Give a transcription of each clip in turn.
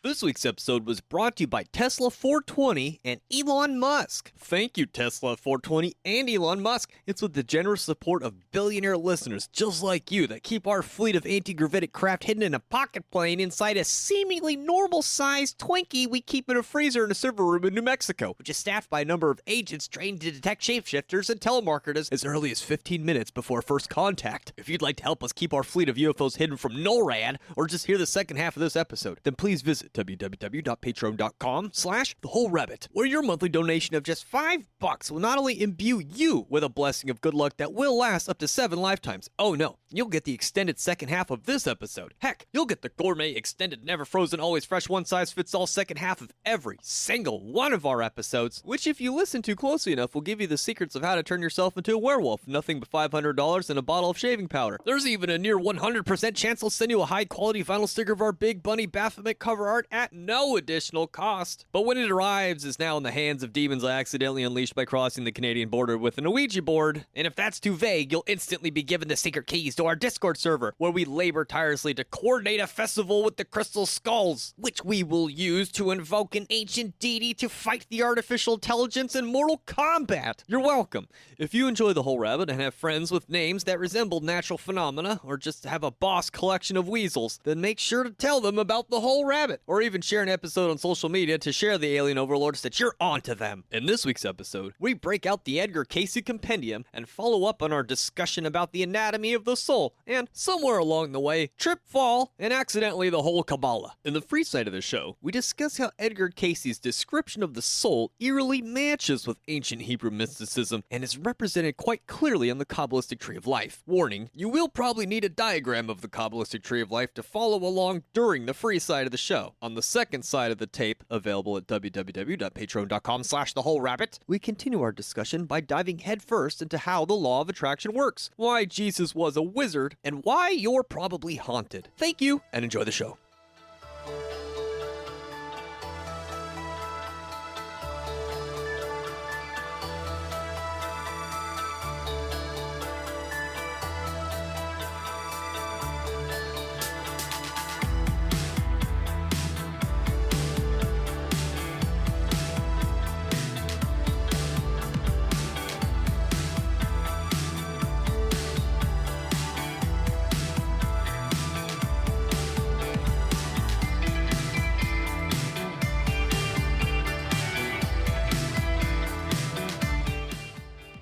This week's episode was brought to you by Tesla 420 and Elon Musk. Thank you, Tesla 420 and Elon Musk. It's with the generous support of billionaire listeners just like you that keep our fleet of anti-gravitic craft hidden in a pocket plane inside a seemingly normal-sized Twinkie we keep in a freezer in a server room in New Mexico, which is staffed by a number of agents trained to detect shapeshifters and telemarketers as early as 15 minutes before first contact. If you'd like to help us keep our fleet of UFOs hidden from NORAD, or just hear the second half of this episode, then please visit www.patreon.com/thewholerabbit, where your monthly donation of just $5 will not only imbue you with a blessing of good luck that will last up to 7 lifetimes. Oh no, you'll get the extended second half of this episode. Heck, you'll get the gourmet, extended, never frozen, always fresh, one-size-fits-all second half of every single one of our episodes, which if you listen to closely enough will give you the secrets of how to turn yourself into a werewolf, nothing but $500 and a bottle of shaving powder. There's even a near 100% chance I'll send you a high-quality vinyl sticker of our Big Bunny Baphomet cover art at no additional cost. But when it arrives, it's now in the hands of demons I accidentally unleashed by crossing the Canadian border with an Ouija board. And if that's too vague, you'll instantly be given the secret keys to our Discord server, where we labor tirelessly to coordinate a festival with the Crystal Skulls, which we will use to invoke an ancient deity to fight the artificial intelligence in Mortal Kombat. You're welcome. If you enjoy The Whole Rabbit and have friends with names that resemble natural phenomena, or just have a boss collection of weasels, then make sure to tell them about The Whole Rabbit, or even share an episode on social media to share the alien overlords that you're onto them. In this week's episode, we break out the Edgar Cayce compendium and follow up on our discussion about the anatomy of the soul, and somewhere along the way, trip, fall, and accidentally the whole Qabbalah. In the free side of the show, we discuss how Edgar Cayce's description of the soul eerily matches with ancient Hebrew mysticism and is represented quite clearly on the Kabbalistic Tree of Life. Warning, you will probably need a diagram of the Kabbalistic Tree of Life to follow along during the free side of the show. On the second side of the tape, available at www.patreon.com/thewholerabbit, we continue our discussion by diving headfirst into how the law of attraction works, why Jesus was a wizard, and why you're probably haunted. Thank you, and enjoy the show.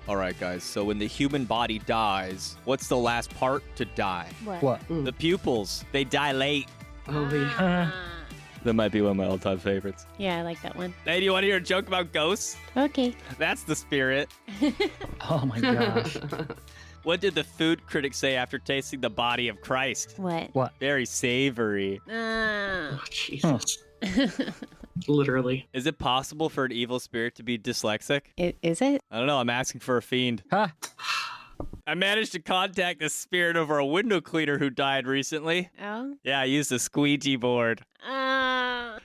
Alright guys, so when the human body dies, what's the last part to die? What? The pupils. They dilate. Oh, yeah. That might be one of my all-time favorites. Yeah, I like that one. Hey, do you want to hear a joke about ghosts? Okay. That's the spirit. Oh my gosh. What did the food critic say after tasting the body of Christ? What? What? Very savory. Oh, Jesus. Literally. Is it possible for an evil spirit to be dyslexic? Is it? I don't know, I'm asking for a fiend. Huh? I managed to contact the spirit over a window cleaner who died recently. Oh? Yeah, I used a squeegee board.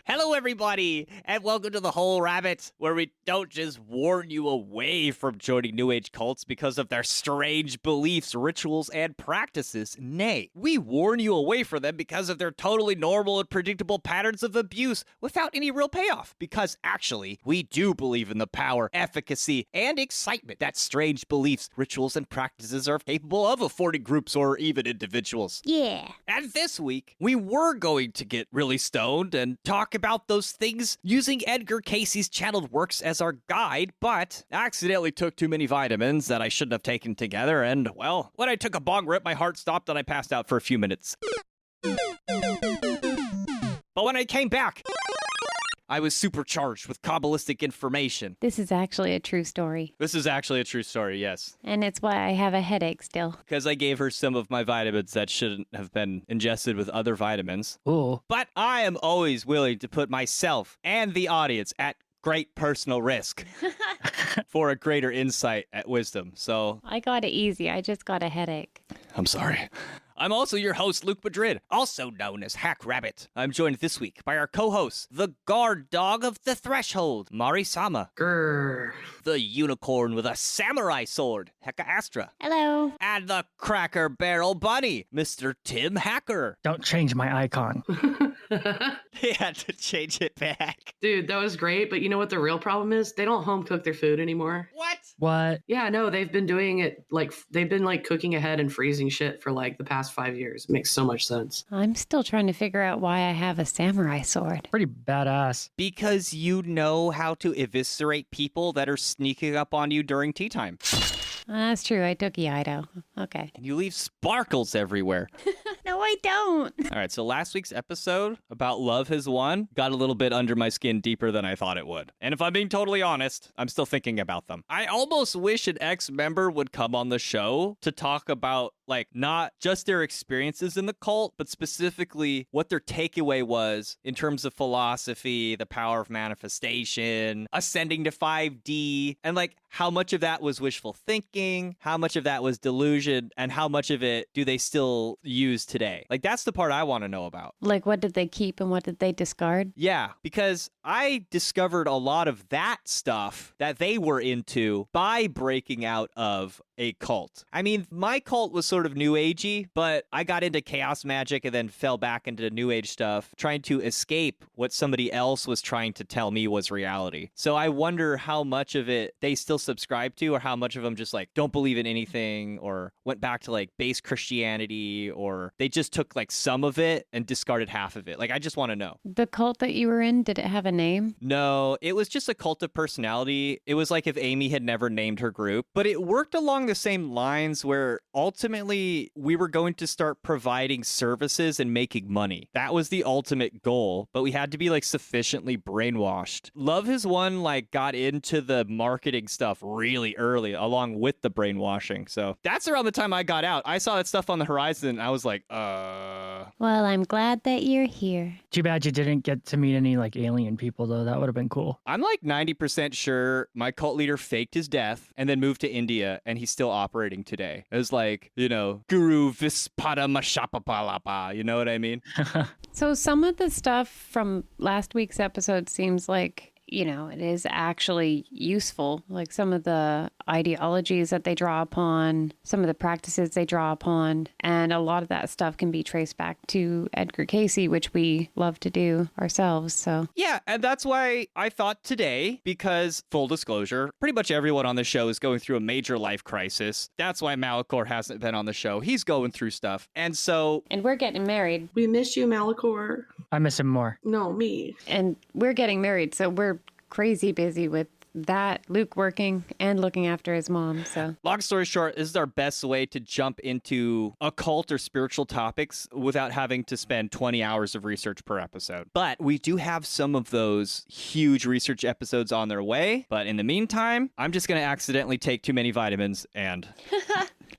Hello, everybody, and welcome to The Whole Rabbit, where we don't just warn you away from joining New Age cults because of their strange beliefs, rituals, and practices. Nay, we warn you away from them because of their totally normal and predictable patterns of abuse without any real payoff. Because actually, we do believe in the power, efficacy, and excitement that strange beliefs, rituals, and practices are capable of affording groups or even individuals. Yeah. And this week, we were going to get really stoned and talk about those things using Edgar Cayce's channeled works as our guide, but accidentally took too many vitamins that I shouldn't have taken together, and, well, when I took a bong rip, my heart stopped and I passed out for a few minutes. But when I came back, I was supercharged with Kabbalistic information. This is actually a true story. This is actually a true story, yes. And it's why I have a headache still. Because I gave her some of my vitamins that shouldn't have been ingested with other vitamins. Oh. But I am always willing to put myself and the audience at great personal risk for a greater insight at wisdom. So I got it easy. I just got a headache. I'm sorry. I'm also your host, Luke Madrid, also known as Hack Rabbit. I'm joined this week by our co-hosts, the guard dog of the threshold, Mari-sama. Grrr. The unicorn with a samurai sword, Heka Astra. Hello. And the Cracker Barrel Bunny, Mr. Tim Hacker. Don't change my icon. They had to change it back. Dude, that was great, but you know what the real problem is? They don't home cook their food anymore. What? What? Yeah, no, they've been doing it they've been cooking ahead and freezing shit for the past 5 years. It makes so much sense. I'm still trying to figure out why I have a samurai sword. Pretty badass. Because you know how to eviscerate people that are sneaking up on you during tea time. That's true. I took Iaido. Okay. And you leave sparkles everywhere. No, I don't. All right, so last week's episode about Love Has Won got a little bit under my skin deeper than I thought it would. And if I'm being totally honest, I'm still thinking about them. I almost wish an ex-member would come on the show to talk about, not just their experiences in the cult, but specifically what their takeaway was in terms of philosophy, the power of manifestation, ascending to 5D, and, how much of that was wishful thinking, how much of that was delusion, and how much of it do they still use today? That's the part I want to know about. What did they keep and what did they discard? Yeah, because I discovered a lot of that stuff that they were into by breaking out of a cult. I mean, my cult was sort of new agey, but I got into chaos magic and then fell back into new age stuff, trying to escape what somebody else was trying to tell me was reality. So I wonder how much of it they still subscribe to, or how much of them just don't believe in anything, or went back to base Christianity, or they just took some of it and discarded half of it. I just want to know. The cult that you were in, did it have a name? No, it was just a cult of personality. It was like if Amy had never named her group, but it worked along the same lines where ultimately we were going to start providing services and making money. That was the ultimate goal, but we had to be sufficiently brainwashed. Love Has Won got into the marketing stuff really early along with the brainwashing. So that's around the time I got out. I saw that stuff on the horizon and I was like, Well, I'm glad that you're here. Too bad you didn't get to meet any alien people though. That would have been cool. I'm 90% sure my cult leader faked his death and then moved to India, and he's still operating today. It was Guru Vispada Mashapapalapa, you know what I mean? So some of the stuff from last week's episode seems like, it is actually useful. Some of the ideologies that they draw upon, some of the practices they draw upon, and a lot of that stuff can be traced back to Edgar Cayce, which we love to do ourselves. So yeah, and that's why I thought today, because full disclosure, pretty much everyone on the show is going through a major life crisis. That's why Malachor hasn't been on the show. He's going through stuff. And we're getting married. We miss you, Malachor. I miss him more. No, me. And we're getting married, so we're crazy busy with that, Luke working and looking after his mom. So long story short, this is our best way to jump into occult or spiritual topics without having to spend 20 hours of research per episode. But we do have some of those huge research episodes on their way. But in the meantime, I'm just going to accidentally take too many vitamins and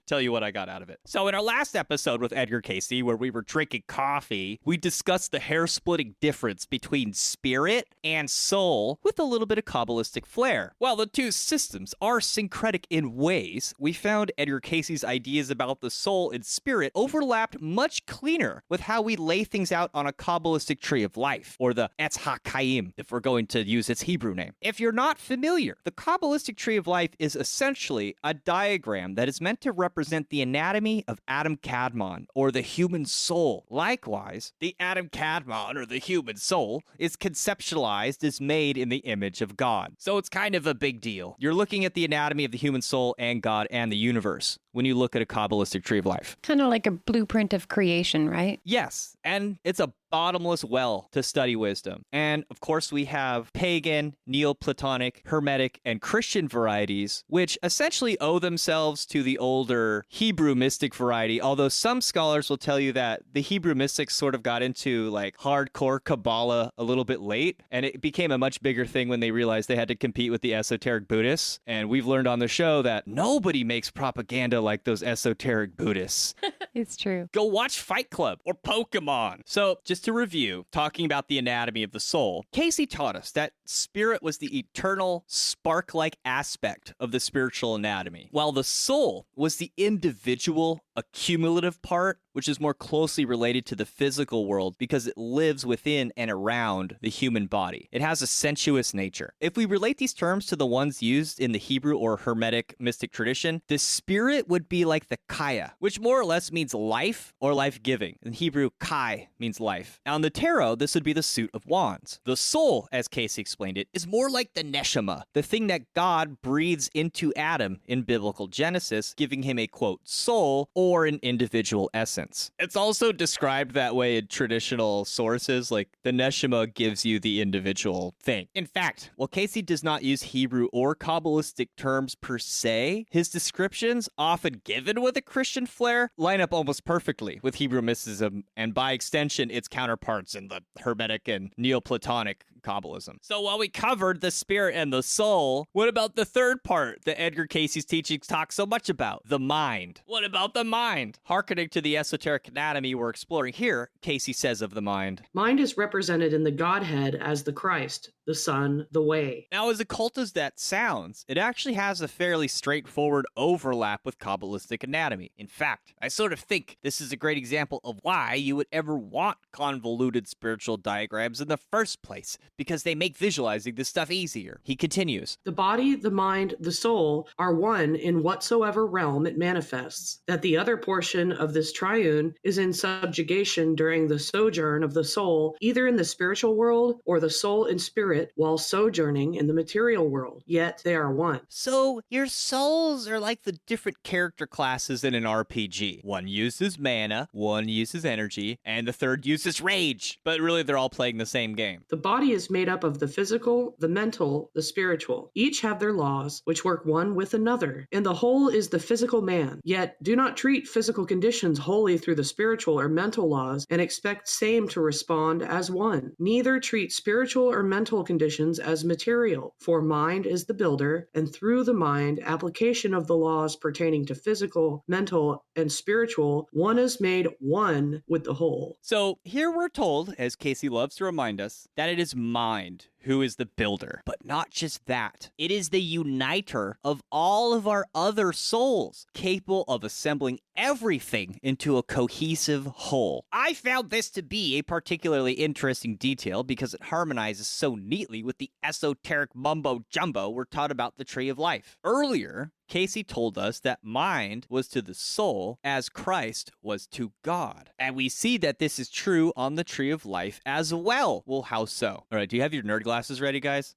tell you what I got out of it. So in our last episode with Edgar Cayce, where we were drinking coffee, we discussed the hair-splitting difference between spirit and soul with a little bit of Kabbalistic flair. While the two systems are syncretic in ways, we found Edgar Cayce's ideas about the soul and spirit overlapped much cleaner with how we lay things out on a Kabbalistic tree of life, or the Etz HaChaim, if we're going to use its Hebrew name. If you're not familiar, the Kabbalistic tree of life is essentially a diagram that is meant to represent the anatomy of Adam Kadmon, or the human soul. Likewise, the Adam Kadmon, or the human soul, is conceptualized as made in the image of God. So it's kind of a big deal. You're looking at the anatomy of the human soul and God and the universe when you look at a Kabbalistic tree of life. kind of like a blueprint of creation, right? Yes, and it's a bottomless well to study wisdom. And of course, we have pagan, Neoplatonic, Hermetic, and Christian varieties, which essentially owe themselves to the older Hebrew mystic variety, although some scholars will tell you that the Hebrew mystics sort of got into hardcore Qabbalah a little bit late, and it became a much bigger thing when they realized they had to compete with the esoteric Buddhists. And we've learned on the show that nobody makes propaganda like those esoteric Buddhists. It's true. Go watch Fight Club or Pokemon. So, just to review, talking about the anatomy of the soul, Cayce taught us that spirit was the eternal, spark-like aspect of the spiritual anatomy, while the soul was the individual, accumulative part, which is more closely related to the physical world because it lives within and around the human body. It has a sensuous nature. If we relate these terms to the ones used in the Hebrew or Hermetic mystic tradition, the spirit would be like the kaya, which more or less means life or life-giving. In Hebrew, kai means life. Now in the tarot, this would be the suit of wands. The soul, as Cayce explained it, is more like the neshama, the thing that God breathes into Adam in biblical Genesis, giving him a, quote, soul or an individual essence. It's also described that way in traditional sources, like the neshama gives you the individual thing. In fact, while Cayce does not use Hebrew or Kabbalistic terms per se, his descriptions, often given with a Christian flair, line up almost perfectly with Hebrew mysticism and by extension its counterparts in the Hermetic and Neoplatonic Kabbalism. So while we covered the spirit and the soul, what about the third part that Edgar Cayce's teachings talk so much about? The mind. What about the mind? Harkening to the esoteric anatomy we're exploring here, Cayce says of the mind. Mind is represented in the Godhead as the Christ, the Son, the Way. Now, as occult as that sounds, it actually has a fairly straightforward overlap with Kabbalistic anatomy. In fact, I sort of think this is a great example of why you would ever want convoluted spiritual diagrams in the first place, because they make visualizing this stuff easier. He continues. The body, the mind, the soul are one in whatsoever realm it manifests, that the other portion of this triune is in subjugation during the sojourn of the soul, either in the spiritual world or the soul in spirit while sojourning in the material world, yet they are one. So, your souls are like the different character classes in an RPG. One uses mana, one uses energy, and the third uses rage. But really, they're all playing the same game. The body is made up of the physical, the mental, the spiritual. Each have their laws, which work one with another. And the whole is the physical man. Yet do not treat physical conditions wholly through the spiritual or mental laws and expect same to respond as one. Neither treat spiritual or mental conditions as material, for mind is the builder, and through the mind, application of the laws pertaining to physical, mental, and spiritual, one is made one with the whole. So, here we're told, as Cayce loves to remind us, that it is mind who is the builder. But not just that. It is the uniter of all of our other souls, capable of assembling everything into a cohesive whole. I found this to be a particularly interesting detail because it harmonizes so neatly with the esoteric mumbo-jumbo we're taught about the Tree of Life. Earlier, Cayce told us that mind was to the soul as Christ was to God. And we see that this is true on the Tree of Life as well. Well, how so? All right, do you have your nerd glasses ready, guys?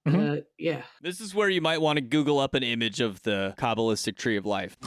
Yeah. This is where you might want to Google up an image of the Kabbalistic Tree of Life.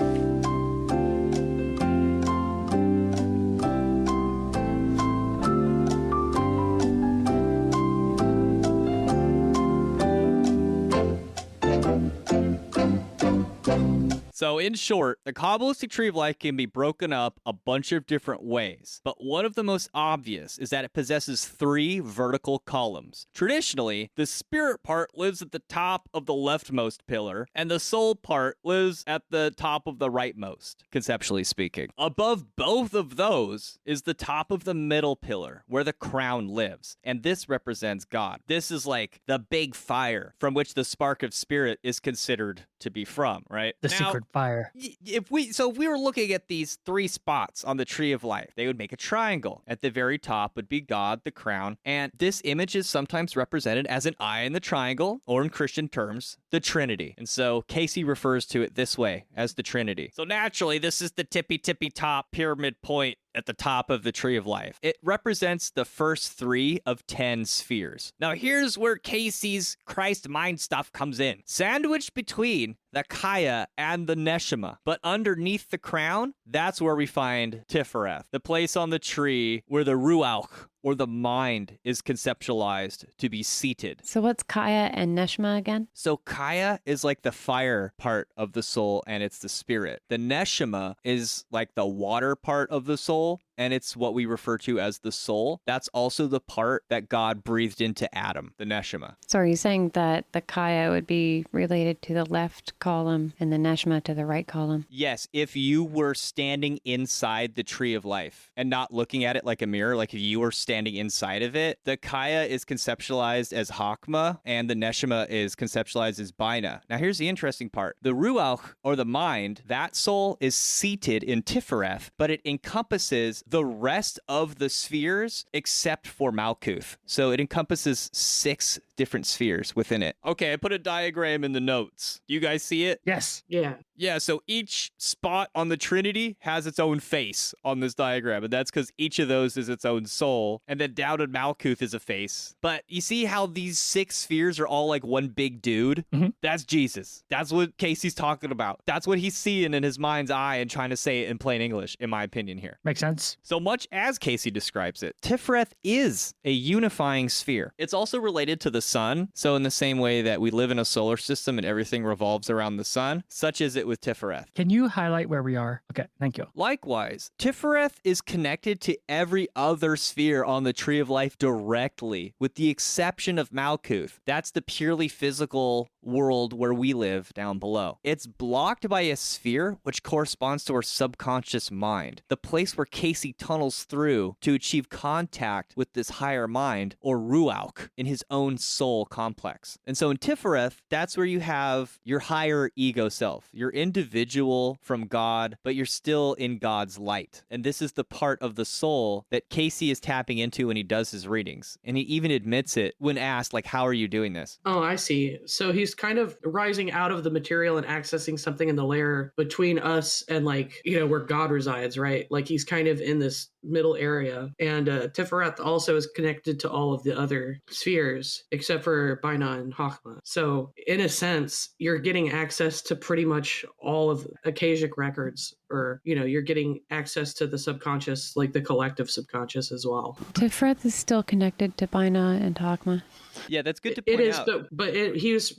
So in short, the Kabbalistic Tree of Life can be broken up a bunch of different ways, but one of the most obvious is that it possesses 3 vertical columns. Traditionally, the spirit part lives at the top of the leftmost pillar, and the soul part lives at the top of the rightmost, conceptually speaking. Above both of those is the top of the middle pillar, where the crown lives, and this represents God. This is like the big fire from which the spark of spirit is considered to be from, right? The secret fire. If we were looking at these 3 spots on the Tree of Life, they would make a triangle. At the very top would be God, the crown, and this image is sometimes represented as an eye in the triangle, or in Christian terms, the Trinity. And so Cayce refers to it this way, as the Trinity. So naturally, this is the tippy top pyramid point at the top of the Tree of Life. It represents the first 3 of 10 spheres. Now here's where Cayce's Christ mind stuff comes in. Sandwiched between the Kaya and the Neshama, but underneath the crown, that's where we find Tifereth, the place on the tree where the Ruach, or the mind, is conceptualized to be seated. So what's Kaya and Neshama again? So Kaya is like the fire part of the soul, and it's the spirit. The Neshama is like the water part of the soul, and it's what we refer to as the soul. That's also the part that God breathed into Adam, the Neshama. So are you saying that the Kaya would be related to the left column and the Neshama to the right column? Yes, if you were standing inside the Tree of Life and not looking at it like a mirror, like if you were standing inside of it, the Kaya is conceptualized as Hakma and the Neshama is conceptualized as Bina. Now here's the interesting part. The Ruach, or the mind, that soul is seated in Tifereth, but it encompasses the rest of the spheres except for Malkuth. So it encompasses 6 different spheres within it. Okay, I put a diagram in the notes. Do you guys see it? Yes. Yeah. Yeah, so each spot on the Trinity has its own face on this diagram, and that's because each of those is its own soul. And then down in Malkuth is a face. But you see how these 6 spheres are all like one big dude? Mhm. That's Jesus. That's what Casey's talking about. That's what he's seeing in his mind's eye and trying to say it in plain English, in my opinion here. Makes sense. So much as Casey describes it, Tifereth is a unifying sphere. It's also related to the sun. So in the same way that we live in a solar system and everything revolves around the sun, such is it with Tifereth. Can you highlight where we are? Okay, thank you. Likewise, Tifereth is connected to every other sphere on the Tree of Life directly, with the exception of Malkuth. That's the purely physical world where we live down below. It's blocked by a sphere which corresponds to our subconscious mind, the place where Casey tunnels through to achieve contact with this higher mind, or Ruach, in his own soul complex. And so in Tifereth, that's where you have your higher ego self. You're individual from God, but you're still in God's light. And this is the part of the soul that Casey is tapping into when he does his readings. And he even admits it when asked, like, how are you doing this? Oh, I see. So he's kind of rising out of the material and accessing something in the layer between us and, like, you know, where God resides, right? Like he's kind of in this middle area. And Tifereth also is connected to all of the other spheres except for Baina and Hakma. So in a sense, you're getting access to pretty much all of Akashic records, or, you know, you're getting access to the subconscious, like the collective subconscious as well. Tifrith is still connected to Baina and Hakma. Yeah, that's good to point It is, out. but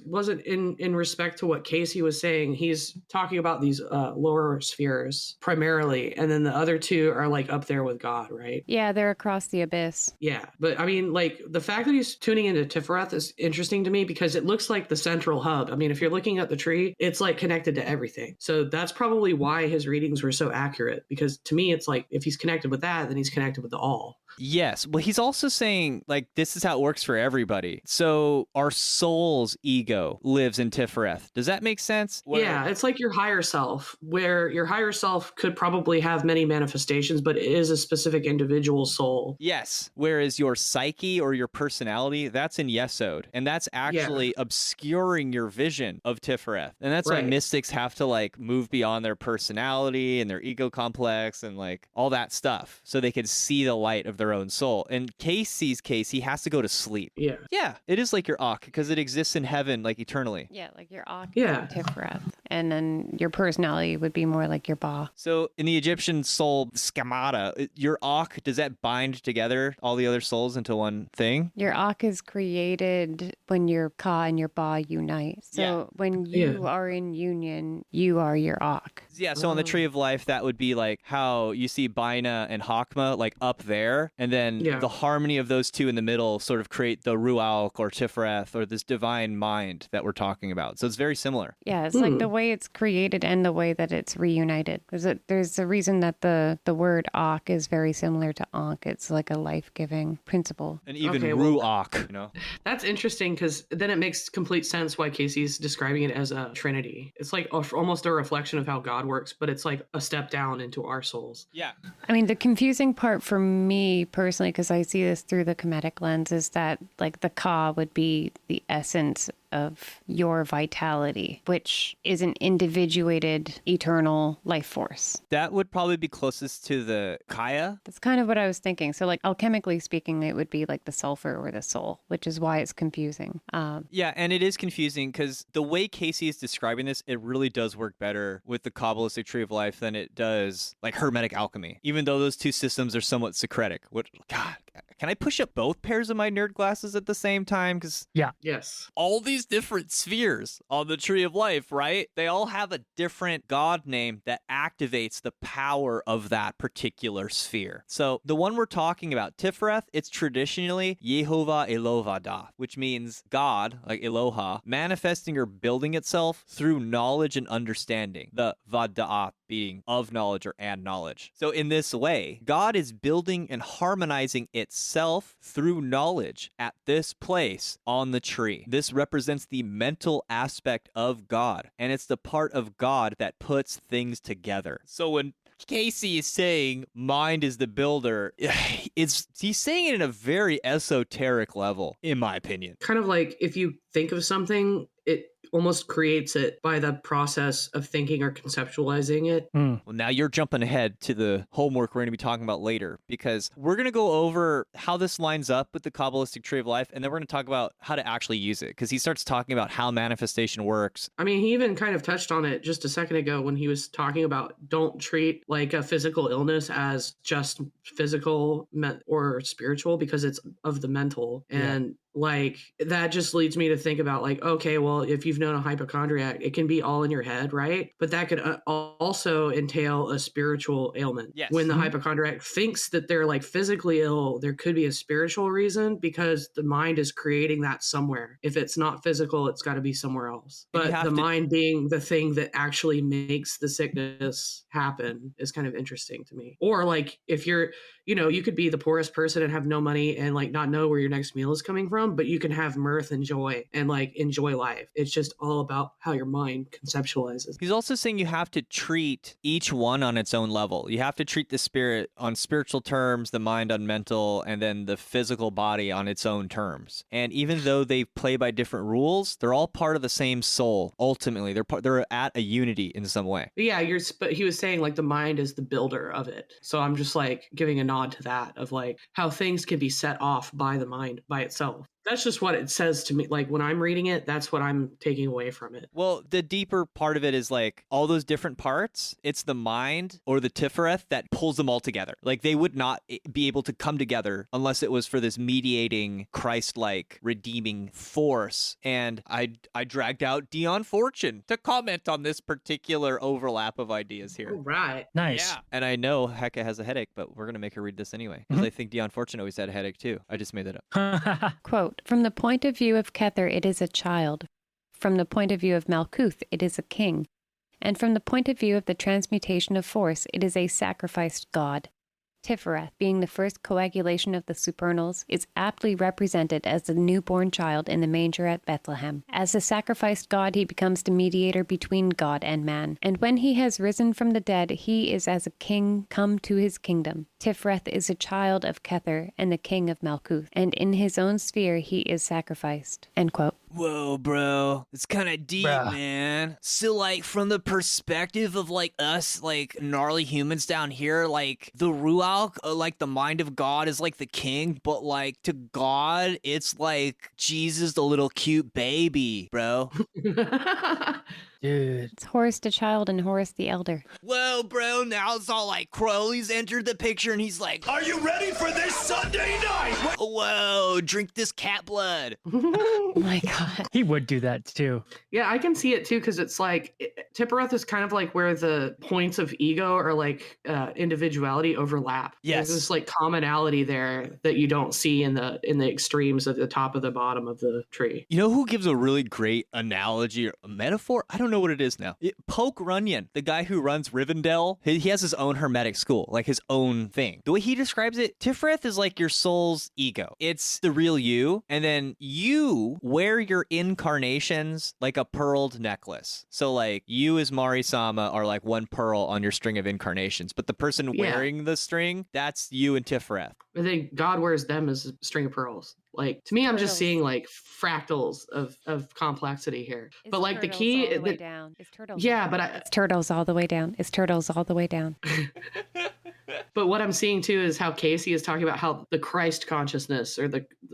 wasn't in respect to what Casey was saying. He's talking about these lower spheres primarily, and then the other two are like up there with God, right? Yeah, they're across the abyss. Yeah, but I mean, like, the fact that he's tuning into Tifereth is interesting to me because it looks like the central hub. I mean, if you're looking at the tree, it's like connected to everything. So that's probably why his readings were so accurate, because to me, it's like if he's connected with that, then he's connected with the all. Yes. Well, he's also saying, like, this is how it works for everybody. So our soul's ego lives in Tifereth. Does that make sense? Yeah, it's like your higher self, where your higher self could probably have many manifestations, but it is a specific individual soul. Yes. Whereas your psyche or your personality, that's in Yesod. And that's actually obscuring your vision of Tifereth. And that's why Right. mystics have to, like, move beyond their personality and their ego complex and, like, all that stuff so they can see the light of their own soul. In Casey's case, he has to go to sleep. Yeah. Yeah, it is like your Ak, because it exists in heaven, like, eternally. Yeah, like your Ak Yeah. and Tifrith. And then your personality would be more like your Ba. So in the Egyptian soul schemata, your Ak, does that bind together all the other souls into one thing? Your Ak is created when your Ka and your Ba unite. So Yeah. when you are in union, you are your Ak. Yeah, so on the Tree of Life, that would be like how you see Baina and Hakma, like, up there, and then the harmony of those two in the middle sort of create the Ruach or Tifereth or this divine mind that we're talking about. So it's very similar. Yeah, it's like the way it's created and the way that it's reunited. There's a reason that the word Ak is very similar to Ankh. It's like a life-giving principle. And even Okay, well- Ruach, you know? That's interesting because then it makes complete sense why Casey's describing it as a trinity. It's like almost a reflection of how God works, but it's like a step down into our souls. Yeah. I mean, the confusing part for me personally, because I see this through the Kemetic lens, is that like the Ka would be the essence of your vitality, which is an individuated eternal life force. That would probably be closest to the Kaya. That's kind of what I was thinking. So like alchemically speaking, it would be like the sulfur or the soul, which is why it's confusing. Yeah, and it is confusing because the way Casey is describing this, it really does work better with the Kabbalistic Tree of Life than it does like Hermetic alchemy, even though those two systems are somewhat syncretic. God, can I push up both pairs of my nerd glasses at the same time? Because Yes. all these different spheres on the Tree of Life, right? They all have a different god name that activates the power of that particular sphere. So the one we're talking about, Tifereth, it's traditionally Yehovah Elohada, which means God, like Eloha, manifesting or building itself through knowledge and understanding. The Vada'at being of knowledge or and knowledge. So in this way, God is building and harmonizing itself through knowledge at this place on the tree. This represents the mental aspect of God, and it's the part of God that puts things together. So when Cayce is saying mind is the builder. He's saying it in a very esoteric level, in my opinion. Kind of like if you think of something, it almost creates it by the process of thinking or conceptualizing it. Well, now you're jumping ahead to the homework we're going to be talking about later, because we're going to go over how this lines up with the Kabbalistic tree of life, and then we're going to talk about how to actually use it, because he starts talking about how manifestation works. I mean, he even kind of touched on it just a second ago when he was talking about don't treat like a physical illness as just physical or spiritual, because it's of the mental. And like that just leads me to think about like, okay, well, if you've known a hypochondriac, it can be all in your head, right? But that could also entail a spiritual ailment. Yes. When the hypochondriac thinks that they're like physically ill, there could be a spiritual reason because the mind is creating that somewhere. If it's not physical, it's got to be somewhere else. But the mind being the thing that actually makes the sickness happen is kind of interesting to me. Or like if you're, you could be the poorest person and have no money and like not know where your next meal is coming from, but you can have mirth and joy and like enjoy life. It's just all about how your mind conceptualizes. He's also saying you have to treat each one on its own level. You have to treat the spirit on spiritual terms, the mind on mental, and then the physical body on its own terms. And even though they play by different rules, they're all part of the same soul. Ultimately, they're at a unity in some way. But he was saying like the mind is the builder of it. So I'm just like giving a nod to that of like how things can be set off by the mind by itself. That's just what it says to me. Like when I'm reading it, that's what I'm taking away from it. Well, the deeper part of it is like all those different parts. It's the mind or the Tifereth that pulls them all together. Like they would not be able to come together unless it was for this mediating, Christ-like, redeeming force. And I dragged out Dion Fortune to comment on this particular overlap of ideas here. All right. Nice. Yeah. And I know Hecka has a headache, but we're going to make her read this anyway. Because I think Dion Fortune always had a headache too. I just made that up. Quote, from the point of view of Kether, it is a child. From the point of view of Malkuth, it is a king. And from the point of view of the transmutation of force, it is a sacrificed god. Tifereth, being the first coagulation of the supernals, is aptly represented as the newborn child in the manger at Bethlehem. As the sacrificed god, he becomes the mediator between God and man. And when he has risen from the dead, he is as a king come to his kingdom. Tifereth is a child of Kether and the king of Malkuth, and in his own sphere he is sacrificed. End quote. Whoa, bro. It's kind of deep, man. So, like, from the perspective of, like, us, like, gnarly humans down here, like, the Ruach, like, the mind of God is, like, the king, but, like, to God, it's, like, Jesus, the little cute baby, bro. Dude. It's Horus the child and Horus the elder. Whoa, bro, now it's all like Crowley's entered the picture and he's like, are you ready for this Sunday night? Whoa, drink this cat blood. Oh my God. He would do that too. Yeah, I can see it too, because it's like Tifereth is kind of like where the points of ego or like individuality overlap. Yes. There's this like commonality there that you don't see in the extremes at the top of the bottom of the tree. You know who gives a really great analogy or a metaphor? I don't know what it is now. Poke Runyon, the guy who runs Rivendell, he has his own hermetic school, like his own thing. The way he describes it, Tifereth is like your soul's ego. It's the real you, and then you wear your incarnations like a pearled necklace. So like you as Mari-sama are like one pearl on your string of incarnations, but the person wearing the string, that's you and Tifereth. I think God wears them as a string of pearls. Like to me, I'm just seeing like fractals of complexity here. It's but like the key, all the way down. It's turtles. Yeah, but it's turtles all the way down. It's turtles all the way down. But what I'm seeing too is how Cayce is talking about how the Christ consciousness or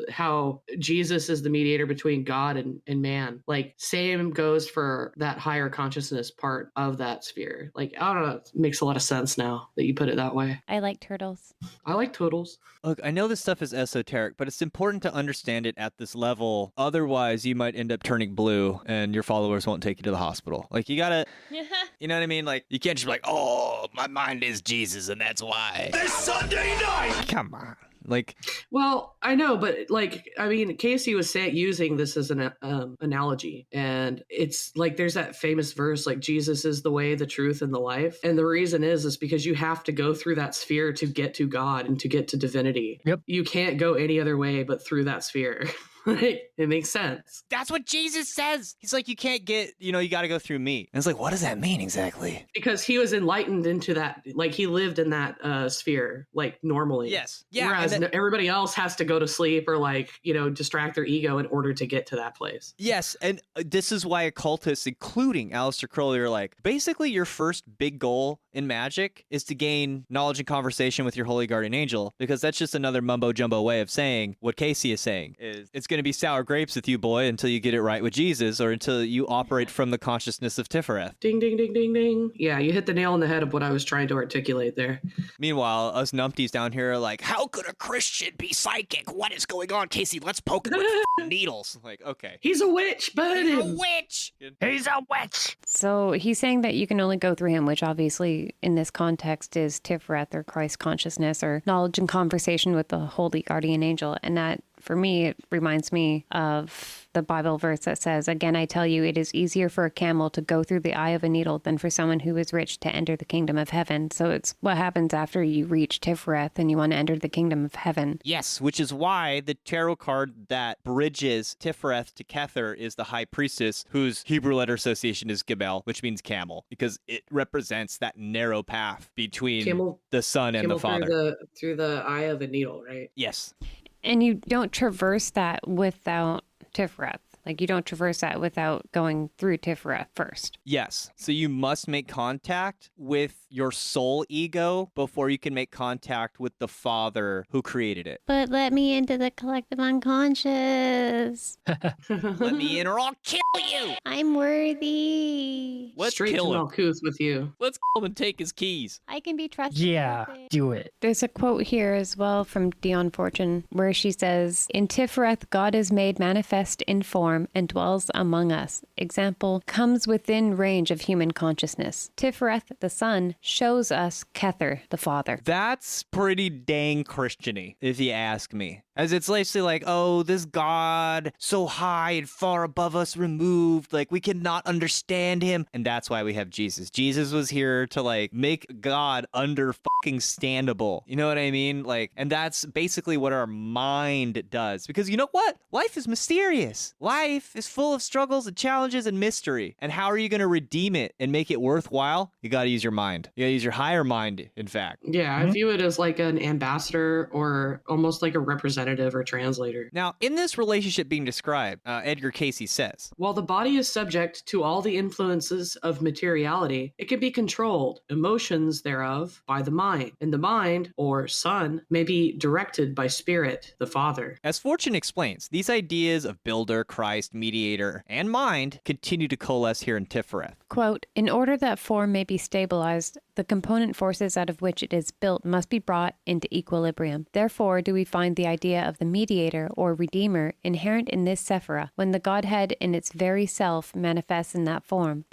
how Jesus is the mediator between God and man. Like same goes for that higher consciousness part of that sphere. Like, I don't know, it makes a lot of sense now that you put it that way. I like turtles. I like turtles. Look, I know this stuff is esoteric, but it's important to understand it at this level. Otherwise, you might end up turning blue and your followers won't take you to the hospital. Like, you gotta, you know what I mean? Like, you can't just be like, oh, my mind is Jesus and that's why. This Sunday night! Come on. Like, well, I know, but like, I mean, Cayce was using this as an analogy, and it's like there's that famous verse, like Jesus is the way, the truth, and the life. And the reason is because you have to go through that sphere to get to God and to get to divinity. Yep. You can't go any other way but through that sphere. Like, it makes sense. That's what Jesus says. He's like, you can't get, you got to go through me. And it's like, what does that mean exactly? Because he was enlightened into that, like he lived in that sphere, like normally. Yes. Yeah. Whereas everybody else has to go to sleep or like, distract their ego in order to get to that place. Yes. And this is why occultists, including Aleister Crowley, are like, basically your first big goal in magic is to gain knowledge and conversation with your holy guardian angel, because that's just another mumbo jumbo way of saying what Cayce is saying is it's going to be sour grapes with you, boy, until you get it right with Jesus, or until you operate from the consciousness of Tifereth. Ding, ding, ding, ding, ding. Yeah, you hit the nail on the head of what I was trying to articulate there. Meanwhile, us numpties down here are like, how could a Christian be psychic? What is going on, Cayce? Let's poke him with needles. Like, okay. He's a witch, but He's a witch! He's a witch. So he's saying that you can only go through him, which obviously in this context is Tifereth or Christ consciousness or knowledge and conversation with the holy guardian angel. And that, for me, it reminds me of the Bible verse that says, again, I tell you, it is easier for a camel to go through the eye of a needle than for someone who is rich to enter the kingdom of heaven. So it's what happens after you reach Tifereth and you want to enter the kingdom of heaven. Yes, which is why the tarot card that bridges Tifereth to Kether is the high priestess, whose Hebrew letter association is Gimel, which means camel, because it represents that narrow path between the son and the father. Through the eye of a needle, right? Yes. And you don't traverse that without Tifereth. Like, you don't traverse that without going through Tifereth first. Yes. So you must make contact with your soul ego before you can make contact with the father who created it. But let me into the collective unconscious. Let me in or I'll kill you. I'm worthy. Let's Straight kill to him. Malkuth with you. Let's kill him and take his keys. I can be trusted. Yeah, do it. There's a quote here as well from Dion Fortune where she says, in Tifereth, God is made manifest in form and dwells among us. Example, comes within range of human consciousness. Tifereth, the son, shows us Kether, the father. That's pretty dang Christian-y, if you ask me. As it's basically like, oh, this God so high and far above us removed, like we cannot understand him. And that's why we have Jesus. Jesus was here to like make God under fucking standable. You know what I mean? Like, and that's basically what our mind does. Because you know what? Life is mysterious. Life is full of struggles and challenges and mystery. And how are you going to redeem it and make it worthwhile? You got to use your mind. You got to use your higher mind, in fact. Yeah, I view it as like an ambassador or almost like a representative or translator. Now, in this relationship being described, Edgar Cayce says, while the body is subject to all the influences of materiality, it can be controlled, emotions thereof, by the mind. And the mind, or son, may be directed by spirit, the father. As Fortune explains, these ideas of builder, Christ, mediator, and mind continue to coalesce here in Tifereth. Quote, in order that form may be stabilized, the component forces out of which it is built must be brought into equilibrium. Therefore do we find the idea of the mediator or redeemer inherent in this Sephira. When the Godhead in its very self manifests in that form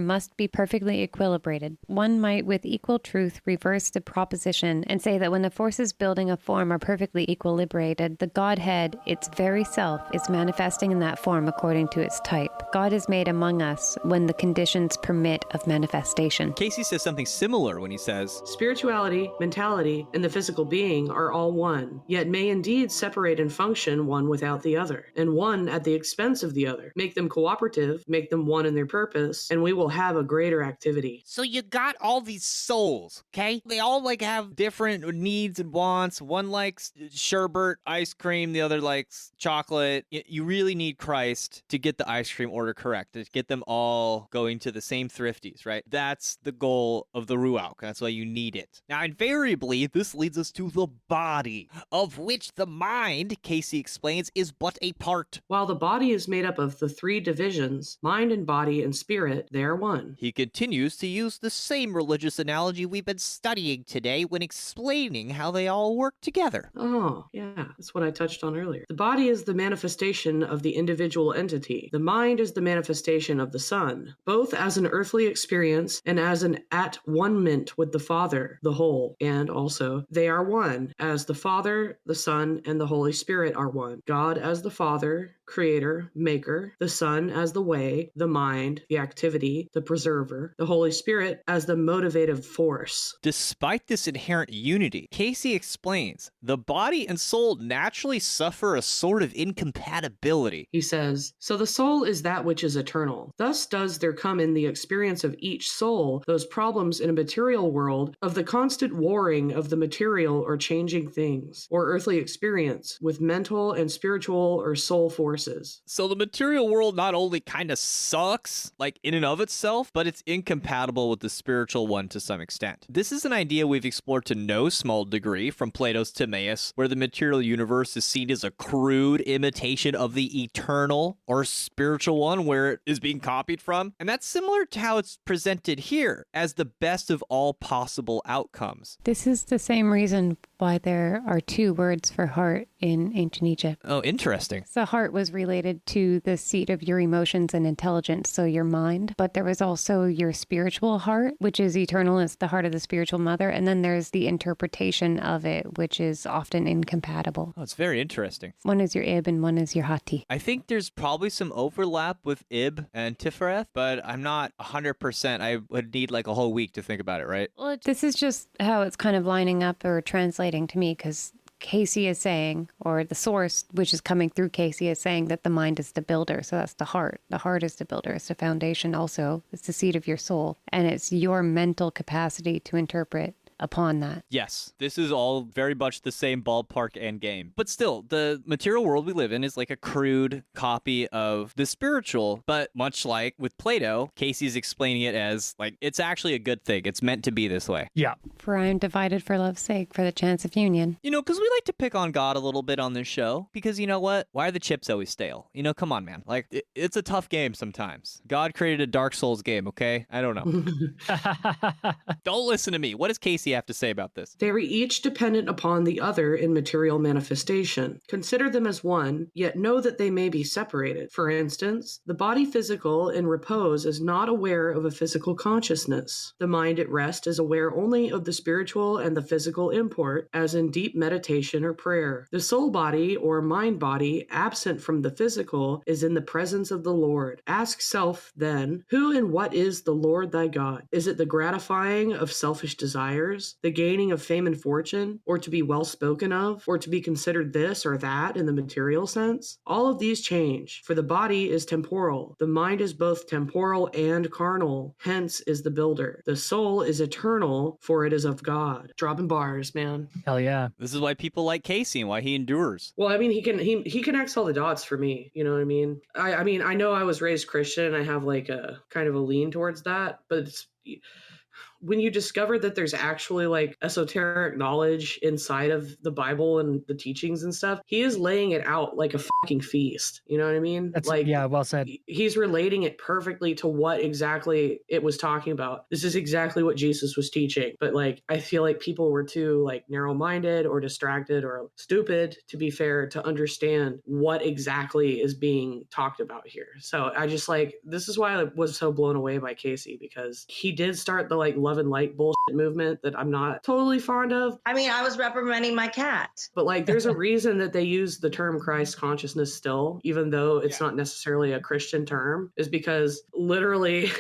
must be perfectly equilibrated. One might with equal truth reverse the proposition and say that when the forces building a form are perfectly equilibrated, the Godhead, its very self, is manifesting in that form according to its type. God is made among us when the conditions permit of manifestation. Cayce says something similar when he says, spirituality, mentality, and the physical being are all one, yet may indeed separate and function one without the other, and one at the expense of the other. Make them cooperative, make them one in their purpose, and we will have a greater activity. so you got all these souls, okay? They all like have different needs and wants. One likes sherbet, ice cream, the other likes chocolate. You really need Christ to get the ice cream order correct, to get them all going to the same thrifties, right? That's the goal of the Ruach. That's why you need it. Now, invariably, this leads us to the body, of which the mind, Cayce explains, is but a part. While the body is made up of the three divisions, mind and body and spirit, they are one. He continues to use the same religious analogy we've been studying today when explaining how they all work together. Oh, yeah, that's what I touched on earlier. The body is the manifestation of the individual entity. The mind is the manifestation of the Son, both as an earthly experience and as an at-one-ment with the Father, the whole. And also, they are one, as the Father, the Son, and the Holy Spirit are one. God as the Father, creator, maker, the Son as the way, the mind, the activity, the preserver, the Holy Spirit as the motivative force. Despite despite this inherent unity, Cayce explains, the body and soul naturally suffer a sort of incompatibility. He says, so the soul is that which is eternal. Thus does there come in the experience of each soul those problems in a material world of the constant warring of the material or changing things, or earthly experience with mental and spiritual or soul forces. So the material world not only kind of sucks, like in and of itself, but it's incompatible with the spiritual one to some extent. This is an idea we've explored to no small degree from Plato's Timaeus, where the material universe is seen as a crude imitation of the eternal or spiritual one where it is being copied from. And that's similar to how it's presented here as the best of all possible outcomes. This is the same reason why there are two words for heart in ancient Egypt. Oh, interesting. The heart was related to the seat of your emotions and intelligence, so your mind. But there was also your spiritual heart, which is eternal. It's the heart of the spiritual mother. And then there's the interpretation of it, which is often incompatible. Oh, it's very interesting. One is your ib and one is your hati. I think there's probably some overlap with Ib and Tifereth, but I'm not 100%. I would need like a whole week to think about it, right? Well, this is just how it's kind of lining up or translating to me, because Cayce is saying, or the source, which is coming through Cayce, is saying that the mind is the builder. So that's the heart. The heart is the builder. It's the foundation also. It's the seat of your soul. And it's your mental capacity to interpret upon that. Yes, this is all very much the same ballpark and game. But still, the material world we live in is like a crude copy of the spiritual, but much like with Plato, Casey's explaining it as like, it's actually a good thing. It's meant to be this way. Yeah. For I am divided for love's sake, for the chance of union. You know, because we like to pick on God a little bit on this show, because you know what? Why are the chips always stale? You know, come on, man. Like, it's a tough game sometimes. God created a Dark Souls game, okay? I don't know. Don't listen to me. What does Casey have to say about this? They are each dependent upon the other in material manifestation. Consider them as one, yet know that they may be separated. For instance, the body physical in repose is not aware of a physical consciousness. The mind at rest is aware only of the spiritual and the physical import, as in deep meditation or prayer. The soul body or mind body, absent from the physical, is in the presence of the Lord. Ask self, then, who and what is the Lord thy God? Is it the gratifying of selfish desires, the gaining of fame and fortune, or to be well spoken of, or to be considered this or that in the material sense? All of these change, for the body is temporal. The mind is both temporal and carnal, hence is the builder. The soul is eternal, for it is of God. Dropping bars, man. Hell yeah. This is why people like Casey and why he endures. Well, I mean, he connects all the dots for me. You know what I mean? I mean, I know I was raised Christian and I have like a kind of a lean towards that, but it's when you discover that there's actually like esoteric knowledge inside of the Bible and the teachings and stuff, he is laying it out like a fucking feast. You know what I mean? That's like, yeah, well said. He's relating it perfectly to what exactly it was talking about. This is exactly what Jesus was teaching. But like, I feel like people were too like narrow-minded or distracted or stupid, to be fair, to understand what exactly is being talked about here. So I just like, this is why I was so blown away by Cayce, because he did start the like love and light bullshit movement that I'm not totally fond of. I mean, I was reprimanding my cat. But like, there's a reason that they use the term Christ consciousness still, even though it's not necessarily a Christian term, is because literally